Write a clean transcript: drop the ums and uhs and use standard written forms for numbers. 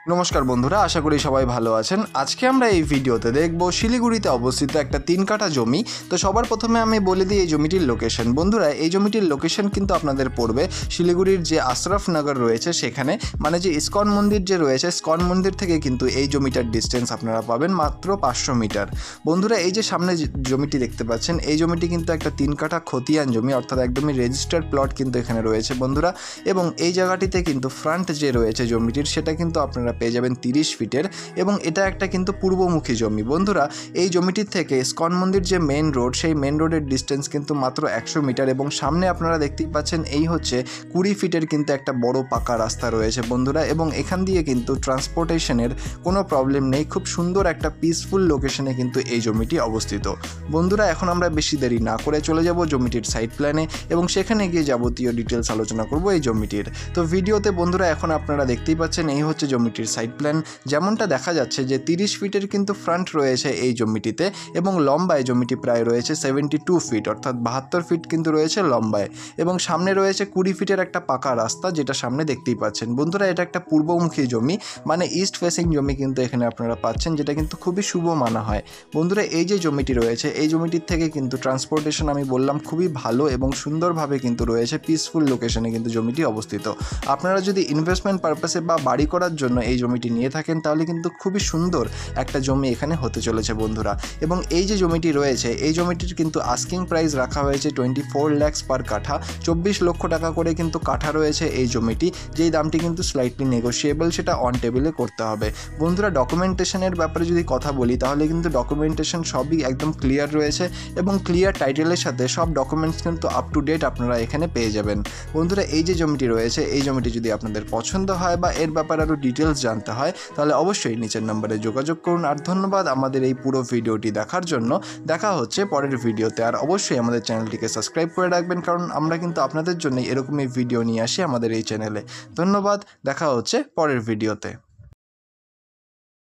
নমস্কার বন্ধুরা, আশা করি সবাই ভালো আছেন। আজকে আমরা এই ভিডিওতে দেখব শিলিগুড়িতে অবস্থিত একটা 3 কাঠা জমি। তো সবার প্রথমে আমি বলে দিই এই জমিটির লোকেশন। বন্ধুরা, এই জমিটির লোকেশন কিন্তু আপনাদের পড়বে শিলিগুড়ির যে আশরাফনগর রয়েছে সেখানে, মানে যে ইসকন মন্দির যে রয়েছে, ইসকন মন্দির থেকে কিন্তু এই জমিটার ডিস্টেন্স আপনারা পাবেন মাত্র 500 মিটার। বন্ধুরা, এই যে সামনে জমিটি দেখতে পাচ্ছেন, এই জমিটি কিন্তু একটা 3 কাঠা খতিয়ান জমি, অর্থাৎ একদমই রেজিস্টার্ড প্লট কিন্তু এখানে রয়েছে বন্ধুরা। এবং এই জায়গাটিতে কিন্তু ফ্রন্ট যে রয়েছে জমিটির, সেটা কিন্তু আপনারা পেয়ে যাবেন 30 ফিটের, এবং এটা একটা কিন্তু পূর্বমুখী জমি। বন্ধুরা, এই জমিটির থেকে ইসকন মন্দির যে মেন রোড, সেই মেন রোডের ডিস্টেন্স কিন্তু মাত্র 100 মিটার, এবং সামনে আপনারা দেখতেই পাচ্ছেন এই হচ্ছে 20 ফিটের কিন্তু একটা বড় পাকা রাস্তা রয়েছে বন্ধুরা। এবং এখান দিয়ে কিন্তু ট্রান্সপোর্টেশনের কোনো প্রবলেম নেই, খুব সুন্দর একটা পিসফুল লোকেশনে কিন্তু এই জমিটি অবস্থিত। বন্ধুরা, এখন আমরা বেশি দেরি না করে চলে যাব জমিটির সাইট প্ল্যানে, এবং সেখানে গিয়ে যাবতীয় ডিটেলস আলোচনা করব এই জমিটির। তো ভিডিওতে বন্ধুরা এখন আপনারা দেখতেই পাচ্ছেন এই হচ্ছে জমিটির সাইট প্ল্যান। যেমনটা দেখা যাচ্ছে যে 30 ফিটের কিন্তু ফ্রন্ট রয়েছে এই জমিটিতে, এবং লম্বায় জমিটি প্রায় রয়েছে 72 ফিট, অর্থাৎ 72 ফিট কিন্তু রয়েছে লম্বায়। এবং সামনে রয়েছে 20 ফিটের একটা পাকা রাস্তা, যেটা সামনে দেখতেই পাচ্ছেন। বন্ধুরা, এটা একটা পূর্বমুখী জমি, মানে ইস্ট ফেসিং জমি কিন্তু এখানে আপনারা পাচ্ছেন, যেটা কিন্তু খুবই শুভ মানা হয়। বন্ধুরা, এই যে জমিটি রয়েছে, এই জমিটির থেকে কিন্তু ট্রান্সপোর্টেশন আমি বললাম খুবই ভালো এবং সুন্দরভাবে কিন্তু রয়েছে, পিসফুল লোকেশনে কিন্তু জমিটি অবস্থিত। আপনারা যদি ইনভেস্টমেন্ট পারপাসে বা বাড়ি করার জন্য এই জমিটি নিয়ে থাকেন, তাহলে কিন্তু খুবই সুন্দর একটা জমি এখানে হতে চলেছে বন্ধুরা। এবং এই যে জমিটি রয়েছে, এই জমিটির কিন্তু আস্কিং প্রাইস রাখা হয়েছে 24 lakhs পার কাঠা, 24 লক্ষ টাকা করে কিন্তু কাঠা রয়েছে এই জমিটি, যেই দামটি কিন্তু স্লাইটলি নেগোশিয়েবল, সেটা অন টেবিলে করতে হবে। বন্ধুরা, ডকুমেন্টেশনের ব্যাপারে যদি কথা বলি, তাহলে কিন্তু ডকুমেন্টেশন সবই একদম ক্লিয়ার রয়েছে, এবং ক্লিয়ার টাইটেলের সাথে সব ডকুমেন্টস কিন্তু আপ টু ডেট আপনারা এখানে পেয়ে যাবেন। বন্ধুরা, এই যে জমিটি রয়েছে, এই জমিটি যদি আপনাদের পছন্দ হয় বা এর ব্যাপারে আরও ডিটেলস জানতে হয়, তাহলে অবশ্যই নিচের নম্বরে যোগাযোগ করুন। আর ধন্যবাদ আমাদের এই পুরো ভিডিওটি দেখার জন্য। দেখা হচ্ছে পরের ভিডিওতে। আর অবশ্যই আমাদের চ্যানেলটিকে সাবস্ক্রাইব করে রাখবেন, কারণ আমরা কিন্তু আপনাদের জন্য এরকমই ভিডিও নিয়ে আসি আমাদের এই চ্যানেলে। ধন্যবাদ, দেখা হচ্ছে পরের ভিডিওতে।